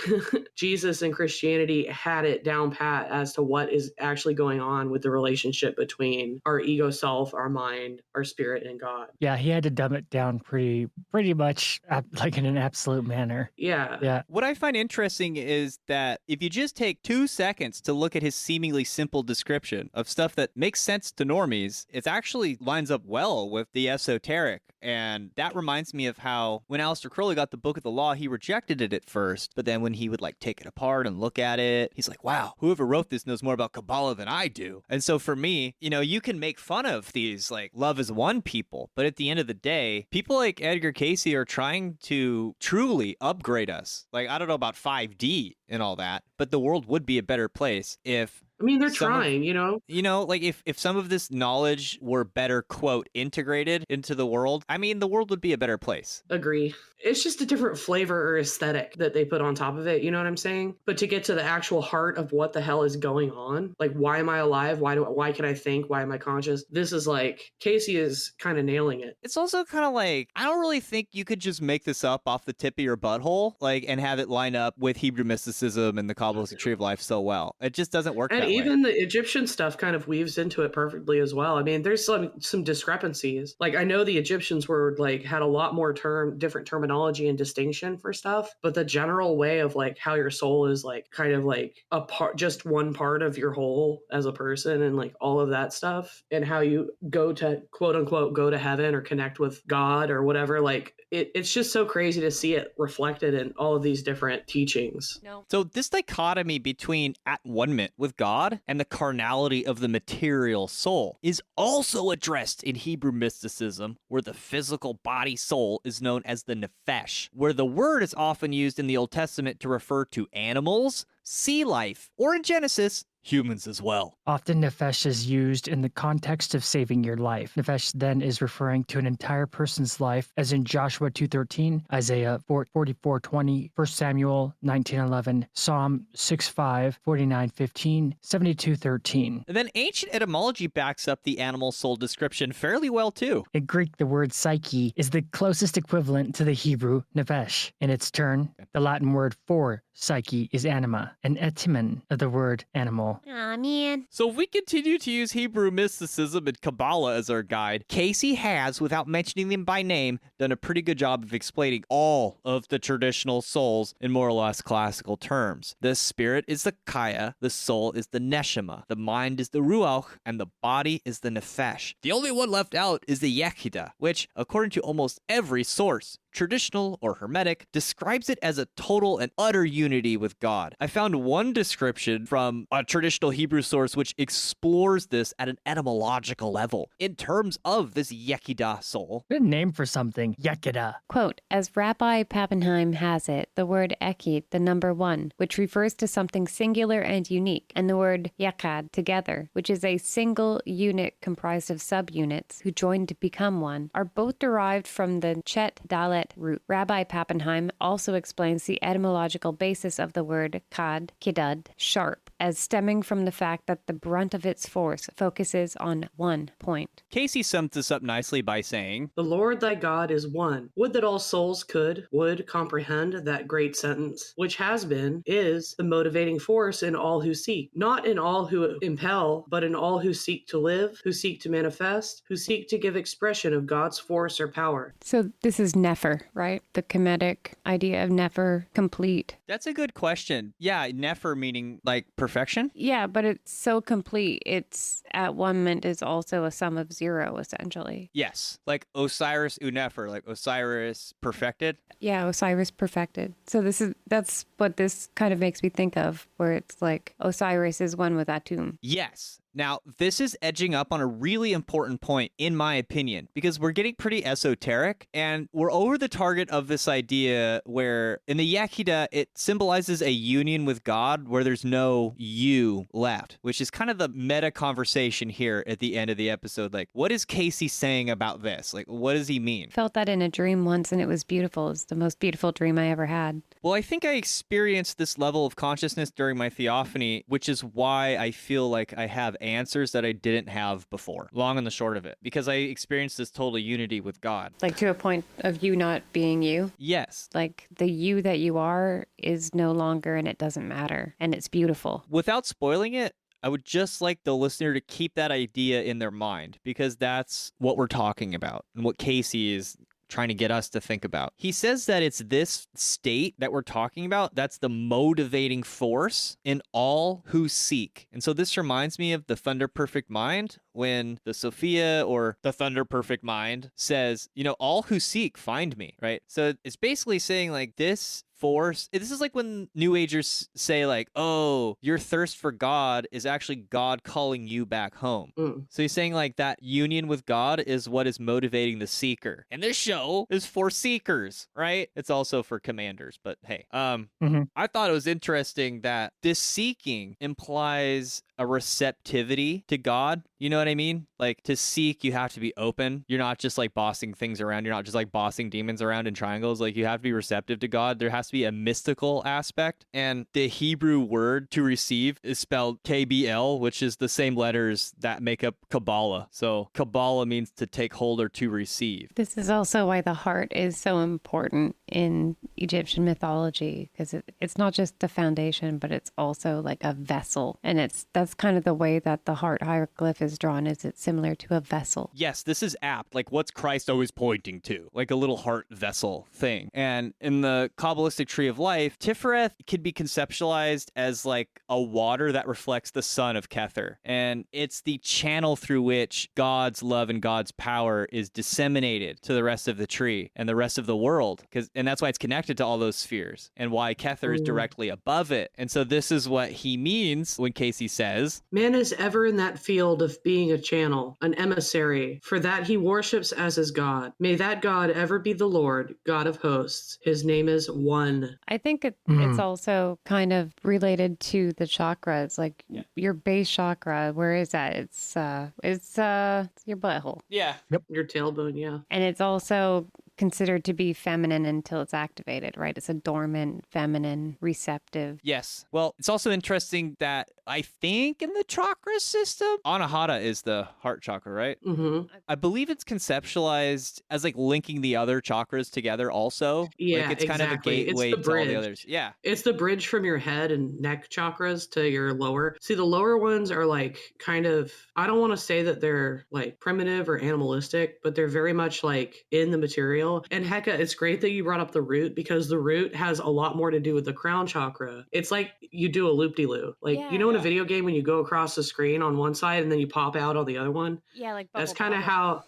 Jesus and Christianity had it down pat as to what is actually going on with the relationship between our ego self, our mind, our spirit, and God. Yeah, he had to dumb it down pretty much like in an absolute manner. Yeah. Yeah. What I find interesting is that if you just take 2 seconds to look at his seemingly simple description of stuff that makes sense to normies, it actually lines up well with the esoteric. And that reminds me of how when Aleister Crowley got the Book of the Law, he rejected it at first, but then when he would like take it apart and look at it, he's like, wow, whoever wrote this knows more about Qabbalah than I do. And so for me, you know, you can make fun of these like love is one people, but at the end of the day, people like Edgar Cayce are trying to truly upgrade us. Like, I don't know about 5D and all that, but the world would be a better place if I mean, they're trying, you know? Like if some of this knowledge were better, quote, integrated into the world, I mean, the world would be a better place. Agree. It's just a different flavor or aesthetic that they put on top of it. You know what I'm saying? But to get to the actual heart of what the hell is going on, like, why am I alive? Why can I think? Why am I conscious? This is like, Cayce is kind of nailing it. It's also kind of like, I don't really think you could just make this up off the tip of your butthole, like, and have it line up with Hebrew mysticism and the Kabbalistic tree of life so well. It just doesn't work that that way. even the Egyptian stuff kind of weaves into it perfectly as well. I mean, there's some discrepancies. Like, I know the Egyptians were like had a lot more different terminology and distinction for stuff, but the general way of like how your soul is like kind of like a part, just one part of your whole as a person, and like all of that stuff, and how you go to quote unquote go to heaven or connect with God or whatever. Like, it's just so crazy to see it reflected in all of these different teachings. No. So this dichotomy between at-one-ment with God and the carnality of the material soul is also addressed in Hebrew mysticism, where the physical body soul is known as the nephesh, where the word is often used in the Old Testament to refer to animals, sea life, or in Genesis, humans as well. Often nefesh is used in the context of saving your life. Nefesh then is referring to an entire person's life, as in Joshua 2:13, Isaiah 44:20, 1 Samuel 19:11, Psalm 6:5, 49:15, 72:13. And then ancient etymology backs up the animal soul description fairly well too. In Greek, the word psyche is the closest equivalent to the Hebrew nefesh. In its turn, the Latin word for psyche is anima, an etymon of the word animal. Aw, man. So if we continue to use Hebrew mysticism and Qabbalah as our guide, Cayce has, without mentioning them by name, done a pretty good job of explaining all of the traditional souls in more or less classical terms. The spirit is the kaya, the soul is the neshama, the mind is the ruach, and the body is the nefesh. The only one left out is the yechida, which, according to almost every source, traditional or hermetic, describes it as a total and utter unity with God. I found one description from a traditional Hebrew source which explores this at an etymological level in terms of this Yekidah soul. Good name for something, Yekida. Quote, as Rabbi Pappenheim has it, the word ekid, the number one, which refers to something singular and unique, and the word yakad, together, which is a single unit comprised of subunits who join to become one, are both derived from the Chet Dalet root. Rabbi Pappenheim also explains the etymological basis of the word kad, kidad, sharp, as stemming from the fact that the brunt of its force focuses on one point. Cayce sums this up nicely by saying, The Lord thy God is one. Would that all souls would comprehend that great sentence, which has been, is the motivating force in all who seek. Not in all who impel, but in all who seek to live, who seek to manifest, who seek to give expression of God's force or power. So this is Nefer, right? The Kemetic idea of Nefer, complete. that's a good question. Yeah, Nefer meaning like perfection? Yeah, but it's so complete. It's at one ment is also a sum of zero, essentially. Yes, like Osiris Unefer, like Osiris perfected. Yeah, Osiris perfected. So that's what this kind of makes me think of, where it's like Osiris is one with Atum. Yes. Now, this is edging up on a really important point, in my opinion, because we're getting pretty esoteric and we're over the target of this idea where in the Yekida, it symbolizes a union with God where there's no you left, which is kind of the meta conversation here at the end of the episode. Like, what is Cayce saying about this? Like, what does he mean? Felt that in a dream once and it was beautiful. It's the most beautiful dream I ever had. Well, I think I experienced this level of consciousness during my theophany, which is why I feel like I have answers that I didn't have before, long and the short of it, because I experienced this total unity with God. Like to a point of you not being you. Yes. Like the you that you are is no longer and it doesn't matter. And it's beautiful. Without spoiling it, I would just like the listener to keep that idea in their mind, because that's what we're talking about and what Cayce is trying to get us to think about. He says that it's this state that we're talking about that's the motivating force in all who seek. And so this reminds me of the Thunder Perfect Mind, when the Sophia or the Thunder Perfect Mind says, you know, all who seek find me, right? So it's basically saying like this force. This is like when New Agers say like, oh, your thirst for God is actually God calling you back home. So he's saying like that union with God is what is motivating the seeker. And this show is for seekers, right? It's also for commanders, but hey, I thought it was interesting that this seeking implies a receptivity to God. You know what I mean? Like to seek, you have to be open. You're not just like bossing things around. You're not just like bossing demons around in triangles. Like you have to be receptive to God. There has to be a mystical aspect. And the Hebrew word to receive is spelled KBL, which is the same letters that make up Qabbalah. So Qabbalah means to take hold or to receive. This is also why the heart is so important in Egyptian mythology, because it's not just the foundation, but it's also like a vessel. And that's that's kind of the way that the heart hieroglyph is drawn. Is it's similar to a vessel? Yes, this is apt. Like, what's Christ always pointing to? Like a little heart vessel thing. And in the Kabbalistic tree of life, Tifereth can be conceptualized as like a water that reflects the sun of Kether. And it's the channel through which God's love and God's power is disseminated to the rest of the tree and the rest of the world. And that's why it's connected to all those spheres and why Kether is directly above it. And so this is what he means when Cayce says, Man is ever in that field of being a channel, an emissary, for that he worships as his God. May that God ever be the Lord, God of hosts. His name is One. I think it's also kind of related to the chakras, like your base chakra. Where is that? It's your butthole. yeah, Your tailbone, yeah. And it's also considered to be feminine until it's activated, right? It's a dormant, feminine, receptive. yes. Well, it's also interesting that I think in the chakra system, Anahata is the heart chakra, right? Mm-hmm. I believe it's conceptualized as like linking the other chakras together also. Yeah, like it's kind of a exactly. gateway It's the to all the bridge. others. Yeah. It's the bridge from your head and neck chakras to your lower. See, the lower ones are like kind of, I don't want to say that they're like primitive or animalistic, but they're very much like in the material. And Hecka, it's great that you brought up the root because the root has a lot more to do with the crown chakra. It's like you do a loop-de-loo. Like, you know, in a video game when you go across the screen on one side and then you pop out on the other one? Yeah, like That's kind of how,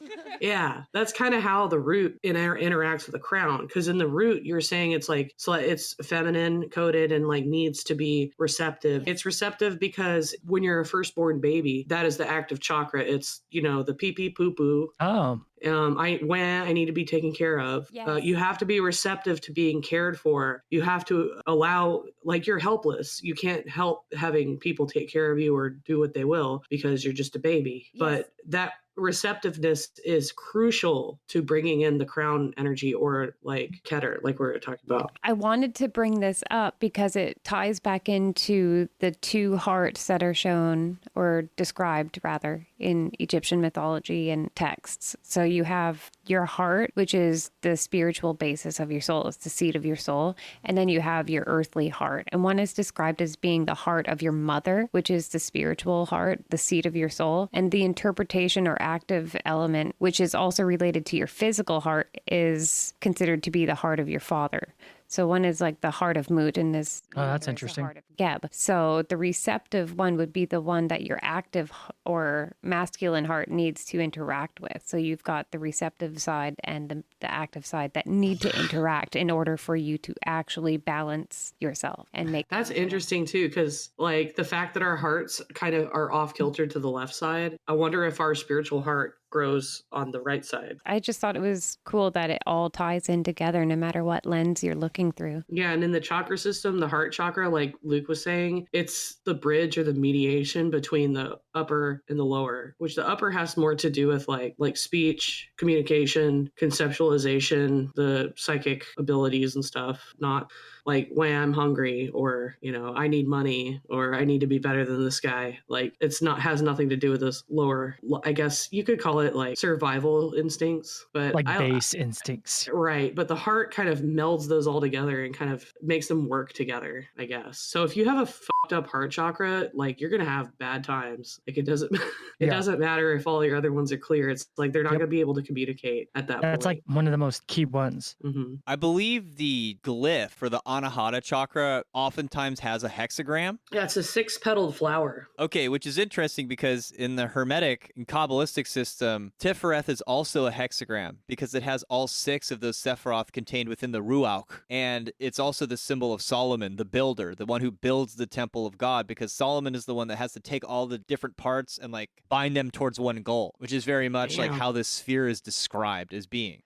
that's kind of how the root interacts with the crown. Because in the root, you're saying it's like, so it's feminine coded and like needs to be receptive. It's receptive because when you're a firstborn baby, that is the active chakra. It's, you know, the pee pee poo poo. Oh, I need to be taken care of. Yes. You have to be receptive to being cared for. You have to allow, like, you're helpless. You can't help having people take care of you or do what they will because you're just a baby. Yes. But that receptiveness is crucial to bringing in the crown energy or like Keter, like we were talking about. I wanted to bring this up because it ties back into the two hearts that are shown or described rather in Egyptian mythology and texts. So you have your heart, which is the spiritual basis of your soul. It's the seat of your soul. And then you have your earthly heart. And one is described as being the heart of your mother, which is the spiritual heart, the seat of your soul. And the interpretation or active element, which is also related to your physical heart, is considered to be the heart of your father. So one is like the heart of Mut and this. Oh, that's the interesting. heart of Geb. So the receptive one would be the one that your active or masculine heart needs to interact with. So you've got the receptive side and the active side that need to interact in order for you to actually balance yourself and make. That's interesting too, because like the fact that our hearts kind of are off kilter to the left side, I wonder if our spiritual heart grows on the right side. I just thought it was cool that it all ties in together no matter what lens you're looking through. Yeah, and in the chakra system, the heart chakra, like Luke was saying, it's the bridge or the mediation between the upper and the lower, which the upper has more to do with like speech, communication, conceptualization, the psychic abilities and stuff, not like when I'm hungry or, you know, I need money or I need to be better than this guy. Like has nothing to do with this lower, I guess you could call it like survival instincts, but like base instincts. Right. But the heart kind of melds those all together and kind of makes them work together, I guess. So if you have a fucked up heart chakra, like you're going to have bad times. Like it doesn't matter if all your other ones are clear. It's like they're not going to be able to communicate at that point. That's like one of the most key ones. Mm-hmm. I believe the glyph for the Anahata chakra oftentimes has a hexagram. Yeah, it's a 6-petaled flower. Okay, which is interesting because in the Hermetic and Kabbalistic system, Tifereth is also a hexagram because it has all 6 of those Sephiroth contained within the Ruach. And it's also the symbol of Solomon, the builder, the one who builds the temple of God, because Solomon is the one that has to take all the different parts and like bind them towards one goal, which is very much like how this sphere is described as being.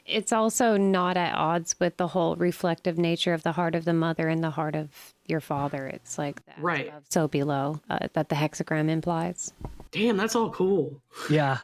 It's also not at odds with the whole reflective nature of the heart of the mother and the heart of your father. It's like that right above, so below that the hexagram implies. Damn, that's all cool. Yeah.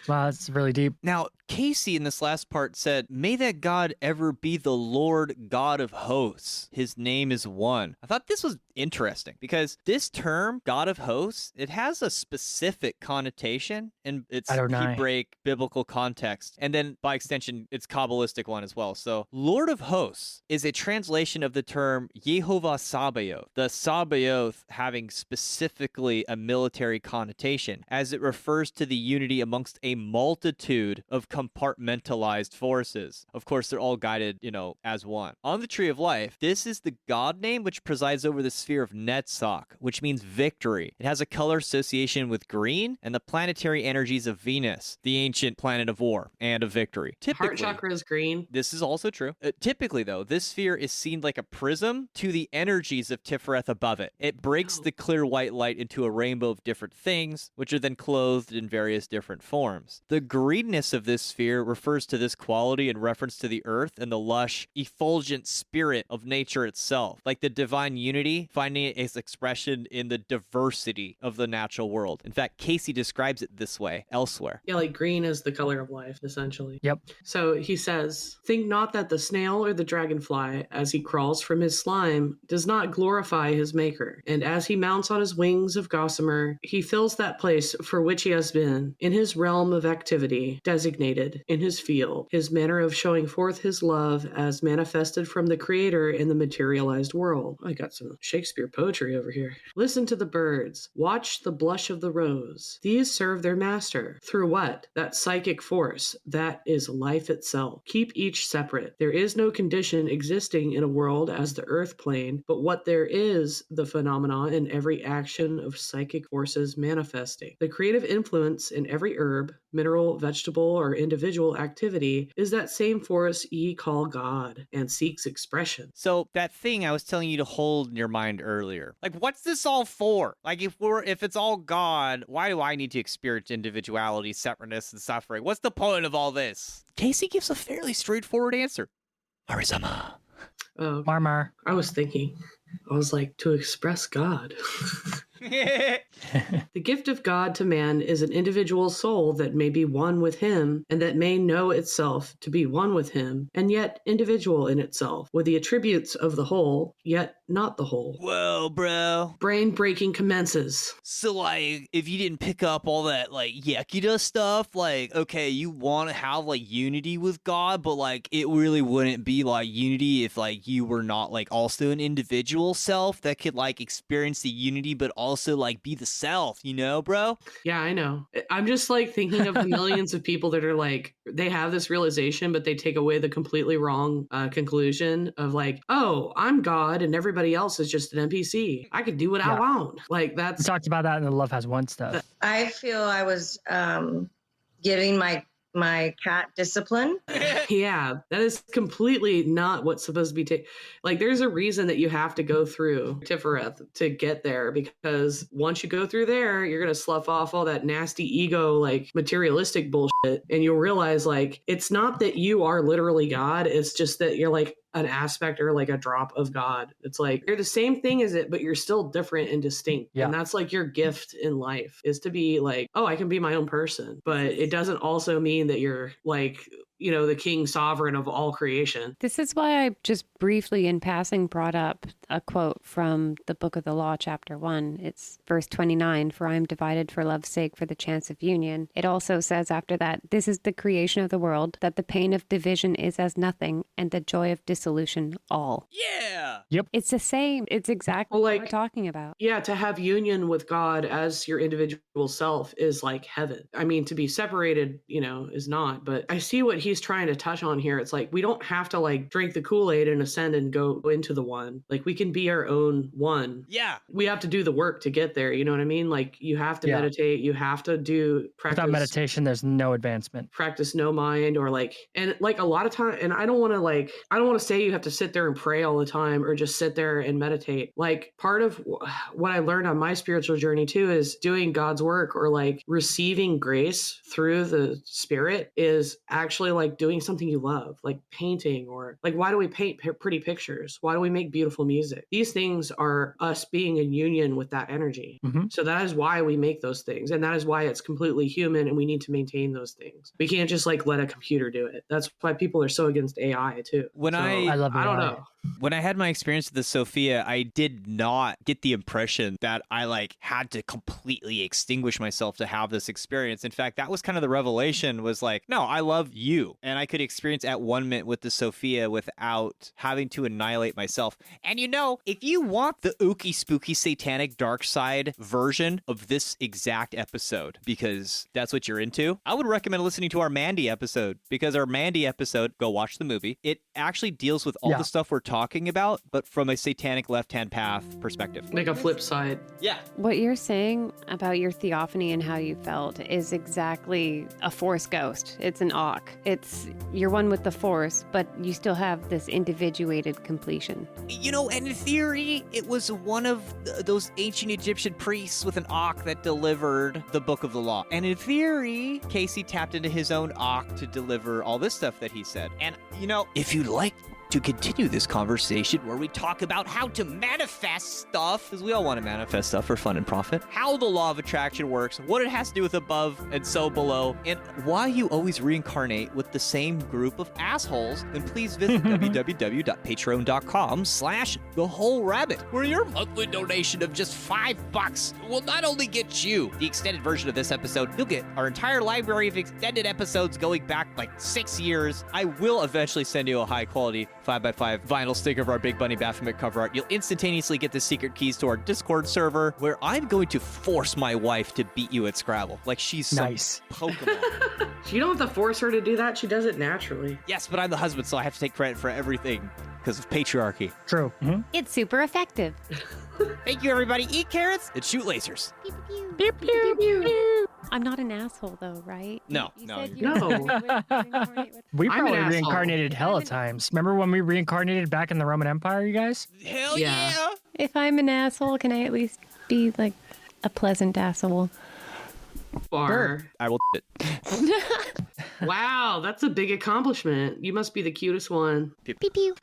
Wow, that's really deep. Now, Cayce in this last part said, may that God ever be the Lord God of hosts. His name is one. I thought this was interesting because this term, God of hosts, it has a specific connotation in its Adonai. Hebraic biblical context. And then by extension, it's Kabbalistic one as well. So Lord of hosts is a translation of the term Yehovah Sabaoth, the Sabaoth having specifically a military connotation as it refers to the unity amongst a multitude of compartmentalized forces. Of course, they're all guided, as one. On the Tree of Life, this is the god name which presides over the sphere of Netzach, which means victory. It has a color association with green and the planetary energies of Venus, the ancient planet of war and of victory. Heart chakra is green. This is also true. Typically, though, this sphere is seen like a prism to the energies of Tifereth above it. It breaks the clear white light into a rainbow of different things, which are then clothed in various different forms. The greenness of this sphere refers to this quality in reference to the earth and the lush, effulgent spirit of nature itself, like the divine unity, finding its expression in the diversity of the natural world. In fact, Cayce describes it this way elsewhere. Yeah, like green is the color of life, essentially. Yep. So he says, think not that the snail or the dragonfly, as he crawls from his slime, does not glorify his maker. And as he mounts on his wings of gossamer, he fills that place for which he has been, in his realm of activity, designated, in his field, his manner of showing forth his love as manifested from the Creator in the materialized world. I got some Shakespeare poetry over here. Listen to the birds. Watch the blush of the rose. These serve their master. Through what? That psychic force. That is life itself. Keep each separate. There is no condition existing in a world as the earth plane, but what there is, the phenomena in every action of psychic forces manifesting. The creative influence in every herb, mineral, vegetable, or individual activity is that same force ye call God and seeks expression. So that thing I was telling you to hold in your mind earlier, like, what's this all for? Like, if it's all God, why do I need to experience individuality, separateness, and suffering? What's the point of all this? Cayce gives a fairly straightforward answer. Arizama. Oh, Marmar. I was thinking, I was like, to express God. The gift of God to man is an individual soul that may be one with him and that may know itself to be one with him and yet individual in itself, with the attributes of the whole, yet not the whole. Whoa, bro. Brain breaking commences. So, like, if you didn't pick up all that, like, Yakida stuff, like, okay, you want to have, like, unity with God, but, like, it really wouldn't be, like, unity if, like, you were not, like, also an individual self that could, like, experience the unity, but also, like, be the self, bro? Yeah, I know. I'm just, like, thinking of the millions of people that are, like, they have this realization, but they take away the completely wrong conclusion of, like, oh, I'm God and everybody else is just an NPC. I could do what I want. Like, We that's... talked about that in the Love Has One stuff. I feel I was giving my cat discipline. Yeah, that is completely not what's supposed to be like, there's a reason that you have to go through Tifereth to get there, because once you go through there, you're going to slough off all that nasty ego, like, materialistic bullshit, and you'll realize, like, it's not that you are literally God, it's just that you're, like, an aspect or, like, a drop of God. It's like you're the same thing as it, but you're still different and distinct. Yeah. And that's, like, your gift in life, is to be like, oh, I can be my own person. But it doesn't also mean that you're, like, the king sovereign of all creation. This is why I just briefly in passing brought up a quote from the Book of the Law, chapter 1. It's verse 29, for I am divided for love's sake for the chance of union. It also says after that, this is the creation of the world, that the pain of division is as nothing, and the joy of dissolution all. Yeah! It's the same. It's exactly Well, what like, we're talking about. Yeah, to have union with God as your individual self is like heaven. I mean, to be separated, is not, but I see what he's trying to touch on here. It's like, we don't have to, like, drink the Kool-Aid and ascend and go into the one. Like, we can be our own one. Yeah. We have to do the work to get there. You know what I mean? Like, you have to meditate. You have to do practice. Without meditation, there's no advancement. Practice no mind, or, like, and, like, a lot of time, and I don't want to say you have to sit there and pray all the time or just sit there and meditate. Like, part of what I learned on my spiritual journey too is doing God's work, or, like, receiving grace through the Spirit, is actually, like, like doing something you love, like painting, or like, why do we paint pretty pictures? Why do we make beautiful music? These things are us being in union with that energy. So that is why we make those things. And that is why it's completely human, and we need to maintain those things. We can't just like let a computer do it. That's why people are so against AI too. When So, I love I don't AI. know. When I had my experience with the Sophia, I did not get the impression that I like had to completely extinguish myself to have this experience. In fact, that was kind of the revelation, was like, no, I love you. And I could experience at one minute with the Sophia without having to annihilate myself. And you know, if you want the ooky spooky satanic dark side version of this exact episode, because that's what you're into, I would recommend listening to our Mandy episode, because our Mandy episode, go watch the movie. It actually deals with all the stuff we're talking about, but from a satanic left-hand path perspective. Like a flip side. Yeah. What you're saying about your theophany and how you felt is exactly a force ghost. It's an Auk. You're one with the force, but you still have this individuated completion. You know, and in theory, it was one of those ancient Egyptian priests with an Auk that delivered the Book of the Law. And in theory, Casey tapped into his own Auk to deliver all this stuff that he said. And, you know, if you'd like to continue this conversation where we talk about how to manifest stuff, because we all want to manifest stuff for fun and profit, how the law of attraction works, what it has to do with above and so below, and why you always reincarnate with the same group of assholes, then please visit www.patreon.com/thewholerabbit, where your monthly donation of just $5 will not only get you the extended version of this episode, you'll get our entire library of extended episodes going back like 6 years. I will eventually send you a high quality 5x5 vinyl sticker of our Big Bunny Baphomet cover art. You'll instantaneously get the secret keys to our Discord server, where I'm going to force my wife to beat you at Scrabble like she's some Nice. Pokemon. You don't have to force her to do that. She does it naturally. Yes, but I'm the husband, so I have to take credit for everything because of patriarchy. True. It's super effective. Thank you, everybody. Eat carrots and shoot lasers. Pew, pew, pew. I'm not an asshell, though, right? No, You no, said you're you not. were reincarnate with- We I'm an probably asshole. reincarnated hella times. Remember when we reincarnated back in the Roman Empire, you guys? Hell Yeah. yeah. If I'm an asshole, can I at least be like a pleasant asshole? Or, I will it. wow, that's a big accomplishment. You must be the cutest one. Pew pew.